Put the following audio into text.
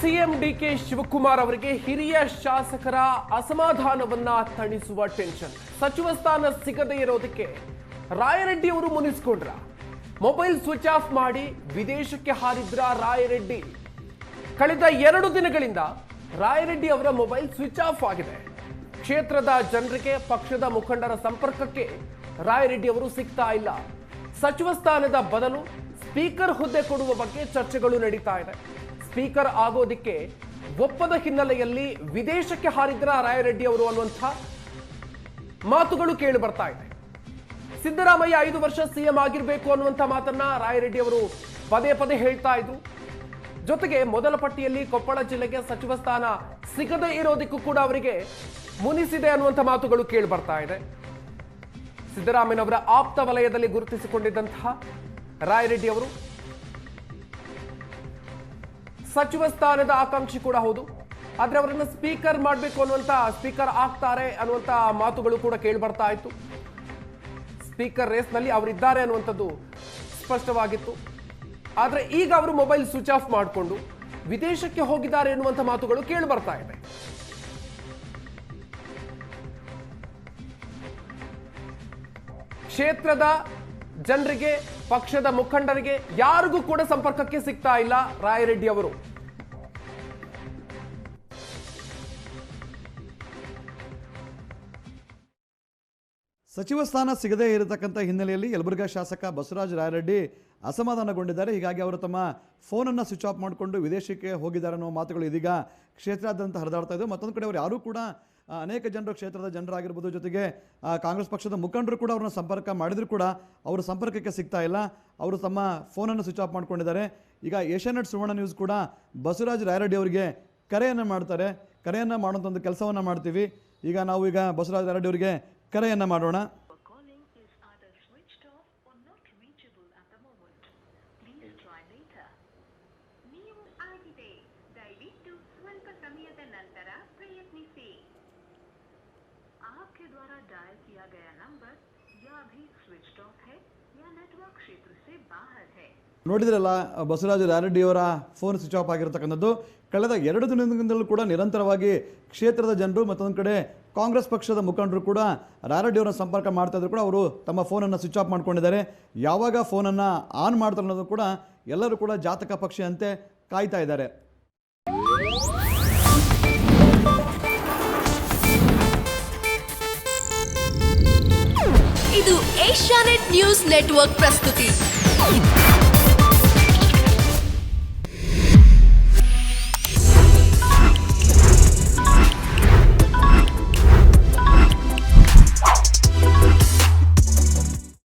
CM DK Shivakumar ಅವರಿಗೆ ಹಿರಿಯ ಶಾಸಕರ ಅಸಮಾಧಾನವನ್ನ ತಣಿಸುವ ಟೆನ್ಷನ್. ಸಚಿವ ಸ್ಥಾನ ಸಿಗದೇ ಇರೋದಕ್ಕೆ ರಾಯರೆಡ್ಡಿ ಅವರು ಮುನಿಸಿಕೊಂಡ್ರ. ಮೊಬೈಲ್ ಸ್ವಿಚ್ ಆಫ್ ಮಾಡಿ ವಿದೇಶಕ್ಕೆ ಹಾರಿದ್ರ ರಾಯರೆಡ್ಡಿ. ಕಳೆದ 2 ದಿನಗಳಿಂದ ರಾಯರೆಡ್ಡಿ ಅವರ ಮೊಬೈಲ್ ಸ್ವಿಚ್ ಆಫ್ ಆಗಿದೆ. ಕ್ಷೇತ್ರದ ಜನರಿಗೆ ಪಕ್ಷದ ಮುಖಂಡರ ಸಂಪರ್ಕಕ್ಕೆ ರಾಯರೆಡ್ಡಿ ಅವರು ಸಿಗ್ತಾ ಇಲ್ಲ. ಸಚಿವ ಸ್ಥಾನದ ಬದಲು ಸ್ಪೀಕರ್ ಹುದ್ದೆ ಕೊಡುವ ಬಗ್ಗೆ ಚರ್ಚೆಗಳು ನಡೀತಾ ಇದೆ. ಸ್ಪೀಕರ್ ಆಗೋದಿಕ್ಕೆ ಒಪ್ಪದ ಹಿನ್ನೆಲೆಯಲ್ಲಿ ವಿದೇಶಕ್ಕೆ ಹಾರಿದ್ರ ರಾಯರೆಡ್ಡಿ ಅವರು ಅನ್ನುವಂಥ ಮಾತುಗಳು ಕೇಳಿ ಬರ್ತಾ ಇದೆ. ಸಿದ್ದರಾಮಯ್ಯ 5 ವರ್ಷ ಸಿಎಂ ಆಗಿರಬೇಕು ಅನ್ನುವಂಥ ಮಾತನ್ನ ರಾಯರೆಡ್ಡಿ ಅವರು ಪದೇ ಪದೇ ಹೇಳ್ತಾ ಇದ್ರು. ಜೊತೆಗೆ ಮೊದಲ ಪಟ್ಟಿಯಲ್ಲಿ ಕೊಪ್ಪಳ ಜಿಲ್ಲೆಗೆ ಸಚಿವ ಸ್ಥಾನ ಸಿಗದೇ ಇರೋದಕ್ಕೂ ಕೂಡ ಅವರಿಗೆ ಮುನಿಸಿದೆ ಅನ್ನುವಂಥ ಮಾತುಗಳು ಕೇಳಿ ಬರ್ತಾ ಇದೆ. ಸಿದ್ದರಾಮಯ್ಯನವರ ಆಪ್ತ ವಲಯದಲ್ಲಿ ಗುರುತಿಸಿಕೊಂಡಿದ್ದಂತಹ ರಾಯರೆಡ್ಡಿ ಅವರು ಸಚಿವ ಸ್ಥಾನದ ಆಕಾಂಕ್ಷಿ ಕೂಡ ಹೌದು. ಆದ್ರೆ ಅವರನ್ನ ಸ್ಪೀಕರ್ ಮಾಡಬೇಕು ಅನ್ನುವಂತ, ಸ್ಪೀಕರ್ ಆಗ್ತಾರೆ ಅನ್ನುವಂತ ಮಾತುಗಳು ಕೂಡ ಕೇಳಿ ಬರ್ತಾ ಇತ್ತು. ಸ್ಪೀಕರ್ ರೇಸ್ ನಲ್ಲಿ ಅವರಿದ್ದಾರೆ ಅನ್ನುವಂಥದ್ದು ಸ್ಪಷ್ಟವಾಗಿತ್ತು. ಆದ್ರೆ ಈಗ ಅವರು ಮೊಬೈಲ್ ಸ್ವಿಚ್ ಆಫ್ ಮಾಡಿಕೊಂಡು ವಿದೇಶಕ್ಕೆ ಹೋಗಿದ್ದಾರೆ ಎನ್ನುವಂಥ ಮಾತುಗಳು ಕೇಳಿ ಬರ್ತಾ ಇದೆ. ಕ್ಷೇತ್ರದ ಜನರಿಗೆ, ಪಕ್ಷದ ಮುಖಂಡರಿಗೆ ಯಾರಿಗೂ ಕೂಡ ಸಂಪರ್ಕಕ್ಕೆ ಸಿಗ್ತಾ ಇಲ್ಲ ರಾಯರೆಡ್ಡಿ ಅವರು. ಸಚಿವ ಸ್ಥಾನ ಸಿಗದೇ ಇರತಕ್ಕಂಥ ಹಿನ್ನೆಲೆಯಲ್ಲಿ ಯಲಬುರ್ಗಾ ಶಾಸಕ ಬಸವರಾಜ ರಾಯರೆಡ್ಡಿ ಅಸಮಾಧಾನಗೊಂಡಿದ್ದಾರೆ. ಹೀಗಾಗಿ ಅವರು ತಮ್ಮ ಫೋನನ್ನು ಸ್ವಿಚ್ ಆಫ್ ಮಾಡಿಕೊಂಡು ವಿದೇಶಕ್ಕೆ ಹೋಗಿದ್ದಾರೆ ಅನ್ನೋ ಮಾತುಗಳು ಇದೀಗ ಕ್ಷೇತ್ರಾದ್ಯಂತ ಹರಿದಾಡ್ತಾ ಇದ್ದು. ಮತ್ತೊಂದು ಕಡೆ ಅವರು ಯಾರೂ ಕೂಡ ಅನೇಕ ಜನರು, ಕ್ಷೇತ್ರದ ಜನರಾಗಿರ್ಬೋದು, ಜೊತೆಗೆ ಕಾಂಗ್ರೆಸ್ ಪಕ್ಷದ ಮುಖಂಡರು ಕೂಡ ಅವ್ರನ್ನ ಸಂಪರ್ಕ ಮಾಡಿದ್ರು ಕೂಡ ಅವರು ಸಂಪರ್ಕಕ್ಕೆ ಸಿಗ್ತಾ ಇಲ್ಲ. ಅವರು ತಮ್ಮ ಫೋನನ್ನು ಸ್ವಿಚ್ ಆಫ್ ಮಾಡ್ಕೊಂಡಿದ್ದಾರೆ. ಈಗ ಏಷ್ಯಾನೆಟ್ ಸುವರ್ಣ ನ್ಯೂಸ್ ಕೂಡ ಬಸವರಾಜ ರಾಯರೆಡ್ಡಿ ಅವರಿಗೆ ಕರೆಯನ್ನು ಮಾಡ್ತಾರೆ. ಕರೆಯನ್ನು ಮಾಡುವಂಥ ಒಂದು ಕೆಲಸವನ್ನು ಮಾಡ್ತೀವಿ. ಈಗ ಬಸವರಾಜ ರಾಯರೆಡ್ಡಿ ಅವರಿಗೆ ಕರೆಯನ್ನು ಮಾಡೋಣ. आपके द्वारा डायल किया गया नंबर या अभी स्विच्ड ऑफ है या नेटवर्क क्षेत्र से बाहर है. ನೋಡಿದ್ರಲ್ಲ, ಬಸವರಾಜ ರಾಯರೆಡ್ಡಿ ಅವರ ಫೋನ್ ಸ್ವಿಚ್ ಆಫ್ ಆಗಿರತಕ್ಕಂಥದ್ದು. ಕಳೆದ 2 ದಿನದಿಂದಲೂ ಕೂಡ ನಿರಂತರವಾಗಿ ಕ್ಷೇತ್ರದ ಜನರು, ಮತ್ತೊಂದು ಕಡೆ ಕಾಂಗ್ರೆಸ್ ಪಕ್ಷದ ಮುಖಂಡರು ಕೂಡ ರಾಯರೆಡ್ಡಿ ಅವರ ಸಂಪರ್ಕ ಮಾಡ್ತಾ ಇದ್ರು ಕೂಡ ಅವರು ತಮ್ಮ ಫೋನನ್ನು ಸ್ವಿಚ್ ಆಫ್ ಮಾಡ್ಕೊಂಡಿದ್ದಾರೆ. ಯಾವಾಗ ಫೋನನ್ನು ಆನ್ ಮಾಡ್ತಾರೆ ಅನ್ನೋದು ಕೂಡ ಎಲ್ಲರೂ ಕೂಡ ಜಾತಕ ಪಕ್ಷಿಯಂತೆ ಕಾಯ್ತಾ ಇದ್ದಾರೆ. ಇದು ಏಷ್ಯಾನೆಟ್ ನ್ಯೂಸ್ ನೆಟ್ವರ್ಕ್ ಪ್ರಸ್ತುತಿ.